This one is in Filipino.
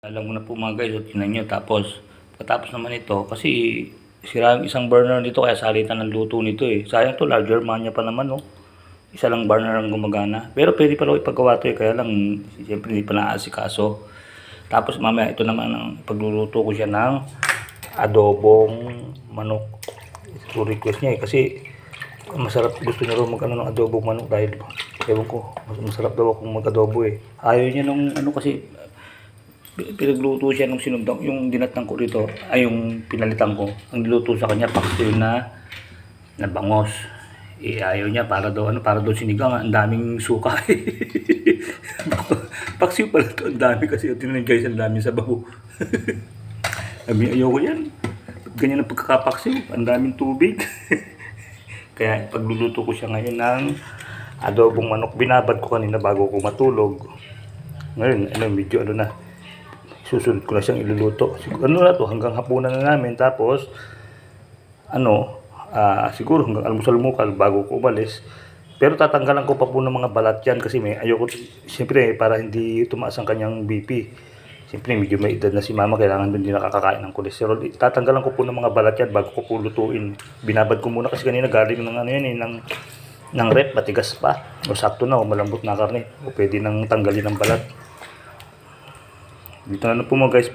Alam mo na po mga guys, tingnan nyo. Tapos, pagkatapos naman ito, kasi sira yung isang burner dito, kaya salitan ng luto nito eh. Sayang to, larger mania pa naman oh. Isa lang burner ang gumagana. Pero pwede pa rin ipagawa to eh, kaya lang, siyempre hindi pa naasikaso. Tapos mamaya, ito naman ang pagluluto ko siya ng adobong manok. Ito request niya eh, kasi masarap, gusto niya rin mag-ano ng adobong manok dahil, ewan ko, masarap daw akong mag-adobo eh. Ayaw niya nung ano kasi, pinagluto siya nung sinundang yung dinatang ko dito ay yung pinalitan ko ang niluto sa kanya paksiw na bangos ayaw niya para daw sinigang ang daming suka paksiw pala to, ang dami kasi tingnan guys, ang dami sa baho ayaw ko yan, ganyan ang pagkakapaksiw, ang daming tubig kaya pagluluto ko siya ngayon ng adobong manok. Binabad ko kanina bago ko matulog. Ngayon medyo na susunod ko na siyang iluluto. Ano na to, hanggang hapunan na namin. Tapos, siguro hanggang almusal-mukal bago ko umalis. Pero tatanggalan ko pa po ng mga balat yan kasi ayoko, siyempre para hindi tumaas ang kanyang BP. Siyempre medyo may edad na si mama, kailangan din nakakakain ng kolesterol. Tatanggalan ko po ng mga balat yan bago ko po lutuin. Binabad ko muna kasi kanina galing ng ng rep, matigas pa. O sakto na, o malambot na karne. O pwede nang tanggalin ang balat. Dito na po mga guys.